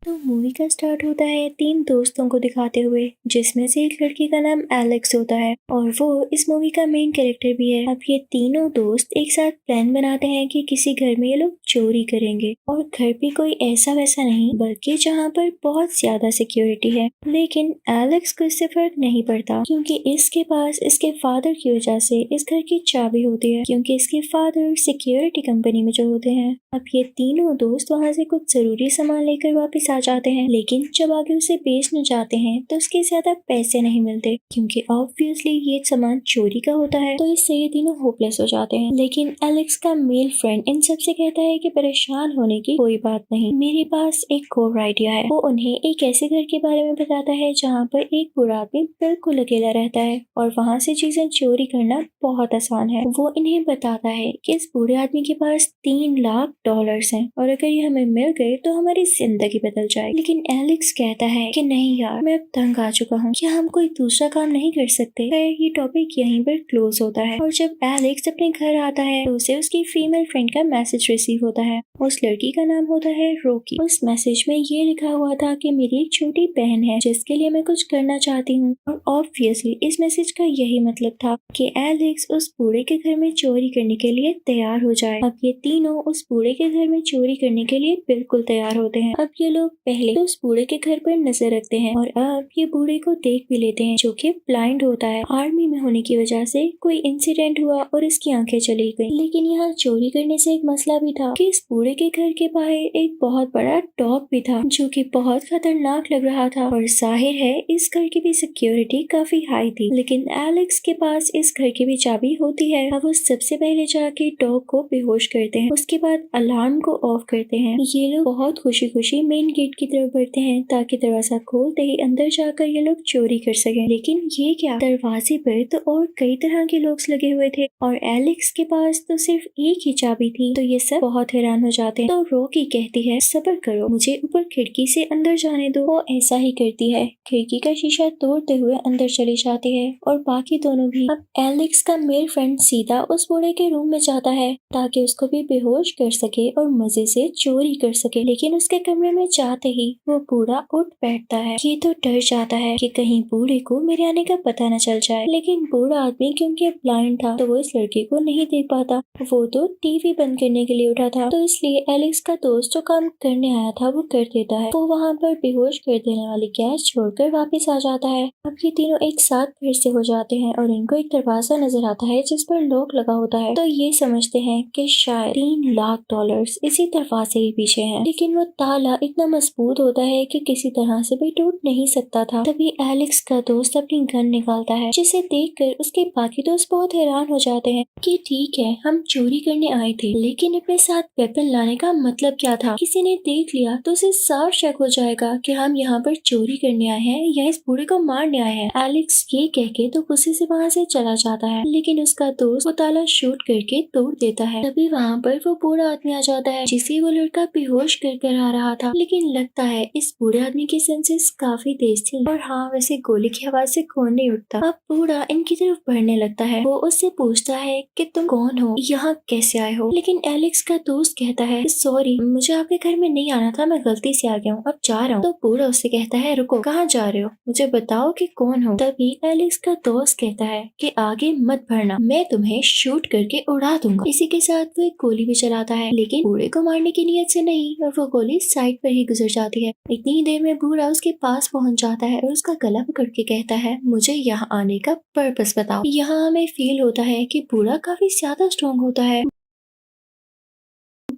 तो मूवी का स्टार्ट होता है तीन दोस्तों को दिखाते हुए, जिसमें से एक लड़की का नाम एलेक्स होता है और वो इस मूवी का मेन कैरेक्टर भी है। अब ये तीनों दोस्त एक साथ प्लान बनाते हैं कि किसी घर में ये लोग चोरी करेंगे, और घर भी कोई ऐसा वैसा नहीं बल्कि जहाँ पर बहुत ज्यादा सिक्योरिटी है। लेकिन एलेक्स को इससे फर्क नहीं पड़ता, क्योंकि इसके पास इसके फादर की वजह से इस घर की चाबी होती है, क्योंकि इसके फादर सिक्योरिटी कंपनी में जो होते हैं। अब ये तीनों दोस्त वहाँ से कुछ जरूरी सामान लेकर वापस आ जाते हैं, लेकिन जब आगे उसे बेचने जाते हैं तो उसके ज्यादा पैसे नहीं मिलते, क्योंकि ऑब्वियसली ये सामान चोरी का होता है। तो इससे ये तीनों होपलेस हो जाते हैं। लेकिन एलेक्स का मेल फ्रेंड इन सब से कहता है कि परेशान होने की कोई बात नहीं, मेरे पास एक और आइडिया है। वो उन्हें एक ऐसे घर के बारे में बताता है जहाँ पर एक बूढ़ा आदमी बिल्कुल अकेला रहता है और वहाँ से चीजें चोरी करना बहुत आसान है। वो इन्हें बताता है कि इस बूढ़े आदमी के पास $3 लाख हैं और अगर ये हमें मिल गए तो हमारी जिंदगी बदल जाए। लेकिन एलेक्स कहता है कि नहीं यार, मैं अब तंग आ चुका हूँ, क्या हम कोई दूसरा काम नहीं कर सकते। ये टॉपिक यहीं पर क्लोज होता है। और जब एलेक्स अपने घर आता है तो उसे उसकी फीमेल फ्रेंड का मैसेज रिसीव होता है। उस लड़की का नाम होता है रोकी। उस मैसेज में ये लिखा हुआ था कि मेरी एक छोटी बहन है जिसके लिए मैं कुछ करना चाहती हूँ, और ऑब्वियसली इस मैसेज का यही मतलब था कि एलेक्स उस बूढ़े के घर में चोरी करने के लिए तैयार हो जाए। अब ये तीनों उस बूढ़े के घर में चोरी करने के लिए बिल्कुल तैयार होते हैं। अब ये लोग पहले तो उस बूढ़े के घर पर नजर रखते हैं और अब ये बूढ़े को देख भी लेते हैं, जो कि ब्लाइंड होता है। आर्मी में होने की वजह से कोई इंसिडेंट हुआ और इसकी आंखें चली गई। लेकिन यहाँ चोरी करने से एक मसला भी था कि इस बूढ़े के घर के बाहर एक बहुत बड़ा डॉग भी था, जो कि बहुत खतरनाक लग रहा था। और जाहिर है इस घर की भी सिक्योरिटी काफी हाई थी। लेकिन एलेक्स के पास इस घर की भी चाबी होती है। अब वो सबसे पहले जाके डॉग को बेहोश करते हैं, उसके बाद अलार्म को ऑफ करते हैं। ये लोग बहुत खुशी खुशी मेन गेट की तरफ बढ़ते हैं ताकि दरवाजा खोलते ही अंदर जाकर ये लोग चोरी कर सकें। लेकिन ये क्या, दरवाजे पर तो और कई तरह के लोग लगे हुए थे और एलेक्स के पास तो सिर्फ एक ही चाबी थी। तो ये सब बहुत हैरान हो जाते हैं। तो रोकी कहती है सब्र करो, मुझे ऊपर खिड़की से अंदर जाने दो। वो ऐसा ही करती है, खिड़की का शीशा तोड़ते हुए अंदर चली जाती है और बाकी दोनों भी। अब एलेक्स का मेल फ्रेंड सीधा उस बूढ़े के रूम में जाता है ताकि उसको भी बेहोश कर सके और मजे से चोरी कर सके। लेकिन उसके कमरे में जाते ही वो बूढ़ा उठ बैठता है। ये तो डर जाता है कि कहीं बूढ़े को मेरे आने का पता न चल जाए। लेकिन बूढ़ा आदमी क्योंकि ब्लाइंड था तो वो इस लड़की को नहीं देख पाता। वो तो टीवी बंद करने के लिए उठा था, तो इसलिए एलेक्स का दोस्त जो काम करने आया था वो कर देता है। वो वहाँ पर बेहोश कर देने वाली गैस छोड़कर वापस आ जाता है। अब ये तीनों एक साथ फिर से हो जाते हैं और इनको एक दरवाजा नजर आता है जिस पर लॉक लगा होता है। तो ये समझते हैं कि शायद $3 लाख इसी दरवाजे के पीछे हैं। लेकिन वो ताला इतना मजबूत होता है कि किसी तरह से भी टूट नहीं सकता था। तभी एलेक्स का दोस्त अपनी गन निकालता है, जिसे देखकर उसके बाकी दोस्त बहुत हैरान हो जाते हैं कि ठीक है हम चोरी करने आए थे, लेकिन अपने साथ वेपन लाने का मतलब क्या था। किसी ने देख लिया तो उसे साफ शक हो जाएगा कि हम यहाँ पर चोरी करने आए हैं या इस बूढ़े को मारने आए हैं। एलेक्स ये कह के तो गुस्से से वहाँ से चला जाता है, लेकिन उसका दोस्त वो ताला शूट करके तोड़ देता है। तभी वहाँ पर वो बूढ़ा आदमी आ जाता है जिसे वो लड़का बेहोश कर आ रहा था। लेकिन लगता है इस बूढ़े आदमी की सेंसेस काफी तेज थी और हाँ, वैसे गोली की आवाज से खून नहीं उठता। अब बूढ़ा इनकी तरफ बढ़ने लगता है। वो उससे पूछता है कि तुम कौन हो, यहाँ कैसे आए हो। लेकिन एलेक्स का दोस्त कहता है सॉरी, मुझे आपके घर में नहीं आना था, मैं गलती से आ गया हूँ, अब जा रहा हूँ। तो बूढ़ा उससे कहता है रुको, कहाँ जा रहे हो, मुझे बताओ कि कौन हो। तभी एलेक्स का दोस्त कहता है कि आगे मत बढ़ना, मैं तुम्हें शूट करके उड़ा दूंगा। इसी के साथ वो एक गोली भी चलाता है, लेकिन बूढ़े को मारने की नीयत से नहीं, और वो गोली साइड पर ही गुजर जाती है। इतनी ही देर में बूढ़ा उसके पास पहुंच जाता है और उसका गला पकड़ के कहता है मुझे यहाँ आने का पर्पस बताओ। यहाँ हमें फील होता है कि बूढ़ा काफी ज्यादा स्ट्रॉन्ग होता है।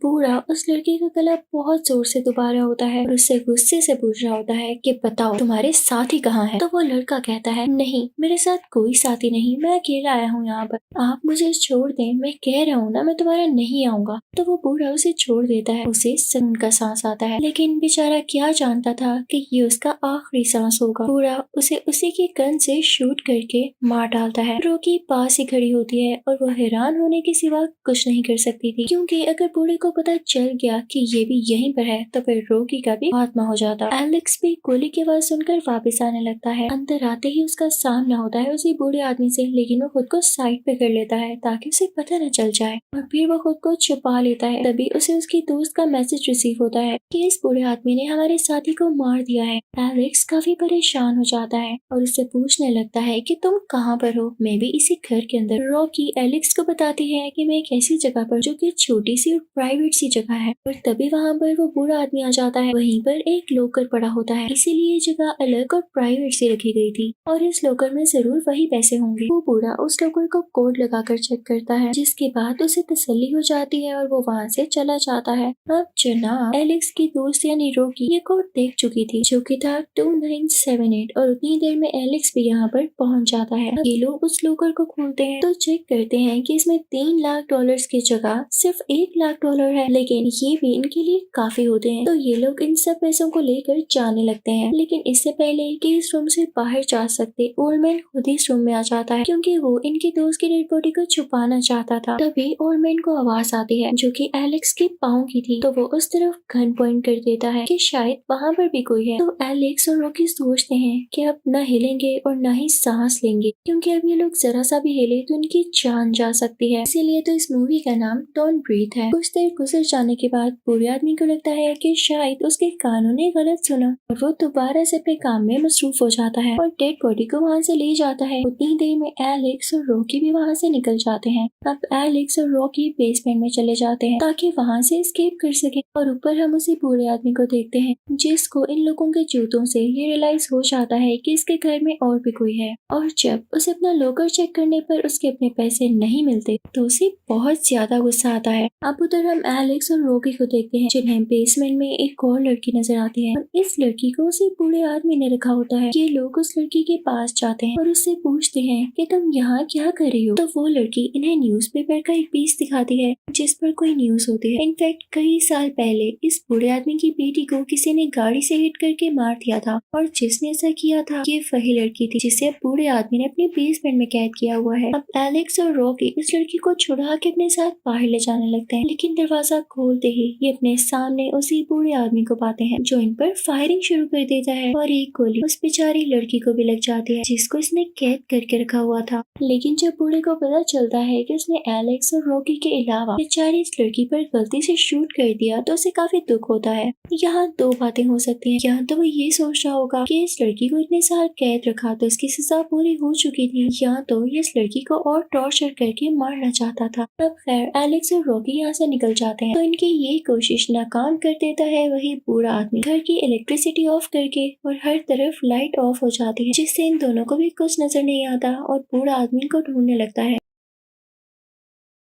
बूढ़ा उस लड़के का गला बहुत जोर से दबा रहा होता है और उससे गुस्से से पूछ रहा होता है कि बताओ तुम्हारे साथी कहाँ है। तो वो लड़का कहता है नहीं, मेरे साथ कोई साथी नहीं, मैं अकेला आया हूँ यहाँ पर, आप मुझे छोड़ दें, मैं कह रहा हूँ ना मैं तुम्हारा नहीं आऊंगा। तो वो बूढ़ा उसे छोड़ देता है। उसे सुकून का सांस आता है, लेकिन बेचारा क्या जानता था कि ये उसका आखिरी सांस होगा। बूढ़ा उसे उसी के गन से शूट करके मार डालता है। रोकी पास ही खड़ी होती है और वो हैरान होने के सिवा कुछ नहीं कर सकती थी, क्योंकि अगर बूढ़े को को पता चल गया कि ये भी यहीं पर है तो फिर रॉकी का भी खात्मा हो जाता। एलेक्स भी गोली की आवाज सुनकर वापस आने लगता है। अंदर आते ही उसका सामना होता है उसी बूढ़े आदमी से, लेकिन वो खुद को साइड पे कर लेता है ताकि उसे पता न चल जाए और फिर वो खुद को छुपा लेता है। तभी उसे उसकी दोस्त का मैसेज रिसीव होता है कि इस बूढ़े आदमी ने हमारे साथी को मार दिया है। एलेक्स काफी परेशान हो जाता है और उससे पूछने लगता है कि तुम कहाँ पर हो। मैं भी इसी घर के अंदर। रॉकी एलेक्स को बताती है कि मैं एक ऐसी जगह पर जो कि छोटी सी और प्राइवेट सी जगह है, और तभी वहाँ पर वो बूढ़ा आदमी आ जाता है। वहीं पर एक लॉकर पड़ा होता है, इसीलिए ये जगह अलग और प्राइवेट सी रखी गई थी और इस लॉकर में जरूर वही पैसे होंगे। वो बूढ़ा उस लॉकर को कोड लगाकर चेक करता है, जिसके बाद उसे तसल्ली हो जाती है और वो वहाँ से चला जाता है। अब जनाब एलेक्स की दोस्त यानी रॉकी ये कोड देख चुकी थी जो कि था 2978 और उतनी देर में एलेक्स भी यहाँ पर पहुँच जाता है। ये लोग उस लॉकर को खोलते हैं तो चेक करते हैं कि इसमें $3 लाख की जगह सिर्फ $1 लाख है, लेकिन ये भी इनके लिए काफी होते हैं। तो ये लोग इन सब पैसों को लेकर जाने लगते हैं, लेकिन इससे पहले कि इस रूम से बाहर जा सकते ओल्डमैन खुद ही इस रूम में आ जाता है क्योंकि वो इनके दोस्त की डेड बॉडी को छुपाना चाहता था। तभी ओल्डमैन को आवाज आती है जो कि एलेक्स के पाँव की थी, तो वो उस तरफ गन पॉइंट कर देता है कि शायद वहाँ पर भी कोई है। तो एलेक्स और रॉकी सोचते हैं कि अब न हिलेंगे और न ही सांस लेंगे, क्योंकि अब ये लोग जरा सा भी हिले तो इनकी जान जा सकती है। इसीलिए तो इस मूवी का नाम डोंट ब्रीथ है। कुछ देर गुजर जाने के बाद बूढ़े आदमी को लगता है कि शायद उसके कानों ने गलत सुना और वो दोबारा से अपने काम में मसरूफ हो जाता है और डेड बॉडी को वहाँ से ले जाता है। उतनी देर में एलेक्स और रॉकी भी वहाँ से निकल जाते हैं। अब एलेक्स और रॉकी बेसमेंट में चले जाते हैं ताकि वहाँ से एस्केप कर सके और ऊपर हम उसी बूढ़े आदमी को देखते हैं जिसको इन लोगों के जूतों से ये रियलाइज हो जाता है कि इसके घर में और भी कोई है। और जब उसे अपना लॉकर चेक करने पर उसके अपने पैसे नहीं मिलते तो उसे बहुत ज्यादा गुस्सा आता है। अब उधर हम एलेक्स और रॉकी को देखते हैं जिन्हें बेसमेंट में एक और लड़की नजर आती है और इस लड़की को उसी बूढ़े आदमी ने रखा होता है। ये लोग उस लड़की के पास जाते हैं और उससे पूछते हैं कि तुम यहाँ क्या कर रही हो। तो वो लड़की इन्हें न्यूज़पेपर का एक पीस दिखाती है जिस पर कोई न्यूज होती है। इनफैक्ट कई साल पहले इस बूढ़े आदमी की बेटी को किसी ने गाड़ी से हिट करके मार दिया था और जिसने ऐसा किया था ये वही लड़की थी जिसे बूढ़े आदमी ने अपने बेसमेंट में कैद किया हुआ है। अब एलेक्स और रॉकी इस लड़की को छुड़ा के अपने साथ बाहर ले जाने लगते हैं, लेकिन दरवाजा खोलते ही ये अपने सामने उसी बूढ़े आदमी को पाते हैं जो इन पर फायरिंग शुरू कर देता है और एक गोली उस बेचारी लड़की को भी लग जाती है जिसको इसने कैद करके रखा हुआ था। लेकिन जब बूढ़े को पता चलता है कि उसने एलेक्स और रॉकी के अलावा बेचारी इस लड़की पर गलती से शूट कर दिया तो उसे काफी दुख होता है। यहाँ दो बातें हो सकती हैं, या तो वो ये सोच रहा होगा कि इस लड़की को इतने साल कैद रखा तो इसकी सजा पूरी हो चुकी थी, या तो ये इस लड़की को और टॉर्चर करके मारना चाहता था। अब खैर एलेक्स और रॉकी यहाँ से निकल जाते हैं तो इनकी ये कोशिश नाकाम कर देता है वही बूढ़ा आदमी। घर की इलेक्ट्रिसिटी ऑफ करके और हर तरफ लाइट ऑफ हो जाती है जिससे इन दोनों को भी कुछ नजर नहीं आता और बूढ़ा आदमी को ढूंढने लगता है।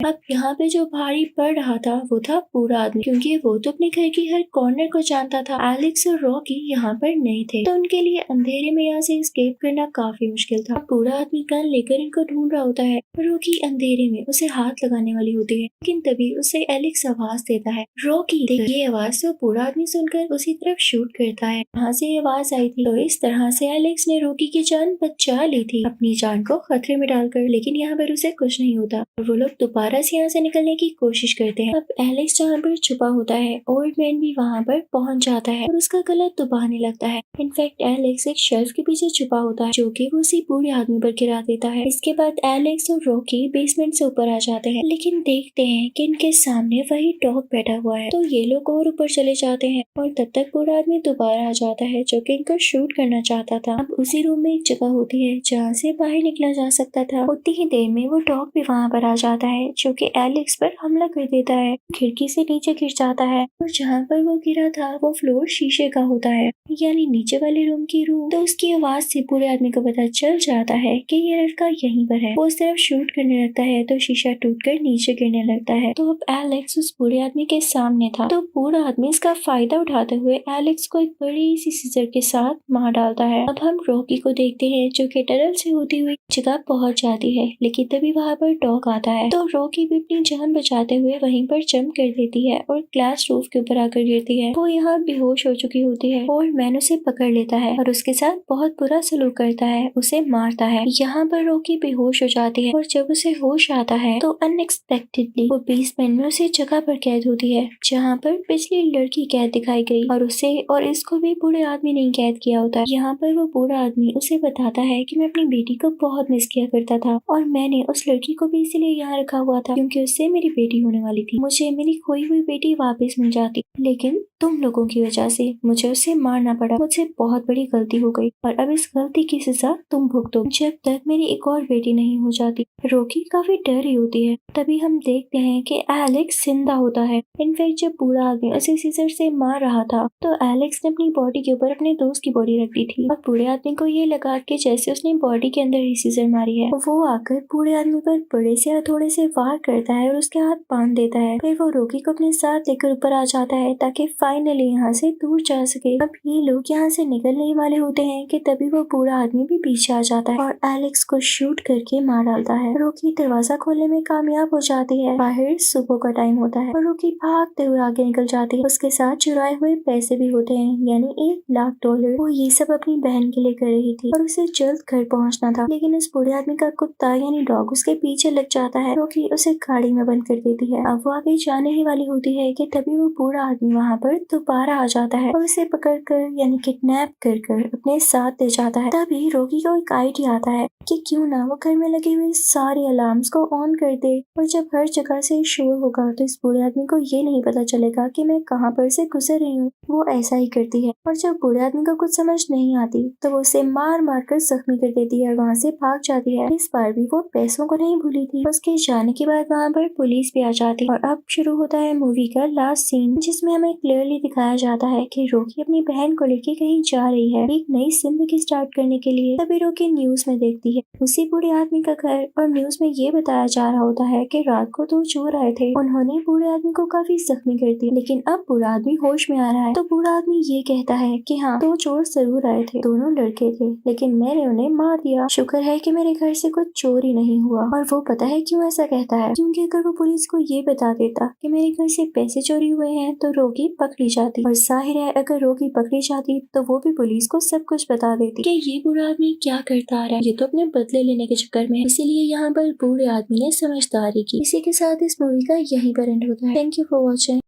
अब यहाँ पे जो भारी पड़ रहा था वो था बूढ़ा आदमी, क्योंकि वो तो अपने घर की हर कॉर्नर को जानता था। एलेक्स और रॉकी यहाँ पर नहीं थे तो उनके लिए अंधेरे में यहाँ से एस्केप करना काफी मुश्किल था। बूढ़ा आदमी गन लेकर इनको ढूंढ रहा होता है। रॉकी अंधेरे में उसे हाथ लगाने वाली होती है, लेकिन तभी उसे एलेक्स आवाज देता है, रॉकी। ये आवाज तो बूढ़ा आदमी सुनकर उसी तरफ शूट करता है वहाँ से आवाज आई थी। तो इस तरह से एलेक्स ने रॉकी की जान बचा ली थी अपनी जान को खतरे में डालकर, लेकिन यहाँ पर उसे कुछ नहीं होता। वो लोग दोबारा से यहाँ से निकलने की कोशिश करते हैं। अब एलेक्स जहाँ पर छुपा होता है ओल्ड मैन भी वहाँ पर पहुँच जाता है और उसका गला दबाने लगता है। इनफैक्ट एलेक्स एक शेल्फ के पीछे छुपा होता है जो कि वो उसी बूढ़े आदमी पर गिरा देता है। इसके बाद एलेक्स और रॉकी बेसमेंट से ऊपर आ जाते हैं, लेकिन देखते हैं कि इनके सामने वही डॉग बैठा हुआ है। तो ये लोग और ऊपर चले जाते हैं और तब तक बूढ़ा आदमी दोबारा आ जाता है जो कि इनको शूट करना चाहता था। अब उसी रूम में एक जगह होती है जहाँ से बाहर निकला जा सकता था। उतनी ही देर में वो डॉग भी वहाँ पर आ जाता है जो कि एलेक्स पर हमला कर देता है, खिड़की से नीचे गिर जाता है और जहाँ पर वो गिरा था वो फ्लोर शीशे का होता है, यानी नीचे वाले रूम की रूम। तो उसकी आवाज से पूरे आदमी को पता चल जाता है कि ये लड़का यहीं पर है। वो उस तरफ शूट करने लगता है तो शीशा टूटकर नीचे गिरने लगता है। तो अब एलेक्स उस बूढ़े आदमी के सामने था, तो बूढ़ा आदमी इसका फायदा उठाते हुए एलेक्स को एक बड़ी सी सीजर के साथ मार डालता है। अब हम रॉकी को देखते हैं जो कि टनल से होती हुई जगह पहुंच जाती है, लेकिन तभी वहाँ पर डॉग आता है। तो रॉकी भी अपनी जान बचाते हुए वहीं पर जंप कर देती है और ग्लास रूफ के ऊपर आकर गिरती है। वो यहाँ बेहोश हो चुकी होती है और मैन उसे पकड़ लेता है और उसके साथ बहुत बुरा सलूक करता है, उसे मारता है। यहाँ पर रॉकी बेहोश हो जाती है और जब उसे होश आता है तो अनएक्सपेक्टेडली वो बेसमेंट में उसी जगह पर कैद होती है जहाँ पर पिछली लड़की कैद दिखाई गई और उसे और इसको भी बूढ़े आदमी ने कैद किया होता है। यहाँ पर वो बूढ़ा आदमी उसे बताता है कि मैं अपनी बेटी को बहुत मिस किया करता था और मैंने उस लड़की को भी इसीलिए यहाँ रखा हुआ था क्योंकि उससे मेरी बेटी होने वाली थी। मुझे मेरी खोई हुई बेटी वापस मिल जाती, लेकिन तुम लोगों की वजह से मुझे उसे मारना पड़ा। मुझसे बहुत बड़ी गलती हो गई और अब इस गलती की सजा तुम भुगतो जब तक मेरी एक और बेटी नहीं हो जाती। रॉकी काफी डरी होती है। तभी हम देखते हैं कि एलेक्स जिंदा होता है। इनफैक्ट जब बूढ़ा आदमी उसे सीजर से मार रहा था तो एलेक्स ने अपनी बॉडी के ऊपर अपने दोस्त की बॉडी रख दी थी और बूढ़े आदमी को ये लगा कि जैसे उसने बॉडी के अंदर ही सीजर मारी है, वो आकर बूढ़े आदमी पर बड़े से हथौड़े से वार करता है और उसके हाथ बांध देता है। फिर वो रॉकी को अपने साथ लेकर ऊपर आ जाता है ताकि फाइनली यहाँ से दूर जा सके। अब ये लोग यहाँ से निकलने वाले होते हैं कि तभी वो बूढ़ा आदमी भी पीछे आ जाता है और एलेक्स को शूट करके मार डालता है। रॉकी दरवाजा खोलने में कामयाब हो जाती है। बाहर सुबह का टाइम होता है और रॉकी भागते हुए आगे निकल जाती है। उसके साथ चुराए हुए पैसे भी होते हैं, यानी $1,00,000। वो ये सब अपनी बहन के लिए कर रही थी और उसे जल्द घर पहुँचना था, लेकिन उस बूढ़े आदमी का कुत्ता यानी डॉग उसके पीछे लग जाता है। रॉकी उसे गाड़ी में बंद कर देती है। अब वो आगे जाने ही वाली होती है कि तभी वो बूढ़ा आदमी वहाँ पर दोबारा आ जाता है और उसे पकड़कर यानी किडनैप कर अपने साथ ले जाता है। तभी रॉकी को एक आइडिया आता है कि क्यों ना वो घर में लगे हुए सारे अलार्म्स को ऑन कर दे और जब हर जगह से शोर होगा तो इस बूढ़े आदमी को ये नहीं पता चलेगा कि मैं कहाँ पर से गुजर रही हूँ। वो ऐसा ही करती है और जब बूढ़े आदमी को कुछ समझ नहीं आती तो वो उसे मार मार कर जख्मी कर देती है और वहाँ से भाग जाती है। इस बार भी वो पैसों को नहीं भूली थी। उसके जाने के बाद वहाँ पर पुलिस भी आ जाती है और अब शुरू होता है मूवी का लास्ट सीन, जिसमें हमें क्लियरली दिखाया जाता है कि रॉकी अपनी बहन को लेके कहीं जा रही है एक नई जिंदगी स्टार्ट करने के लिए। तभी रॉकी न्यूज में देखती है उसी बूढ़े आदमी का घर और न्यूज में ये बताया जा रहा होता है कि रात को 2 चोर आए थे। उन्होंने बूढ़े आदमी को काफी जख्मी कर दिया, लेकिन अब बूढ़ा आदमी होश में आ रहा है। तो बूढ़ा आदमी ये कहता है कि हाँ 2 चोर जरूर आए थे, दोनों लड़के थे, लेकिन मैंने उन्हें मार दिया। शुक्र है कि मेरे घर से कुछ चोरी नहीं हुआ। और वो पता है क्यों ऐसा कहता है, क्योंकि अगर वो पुलिस को ये बता देता कि मेरे घर से पैसे चोरी हुए हैं तो रॉकी पकड़ी जाती, और जाहिर है अगर रॉकी पकड़ी जाती तो वो भी पुलिस को सब कुछ बता देती कि ये बूढ़ा आदमी क्या करता आ रहा है, ये तो अपने बदले लेने के चक्कर में। इसीलिए यहाँ पर बूढ़े आदमी ने समझदारी की। इसी के साथ इस मूवी का यहीं पर एंड होता है। Thank you for watching.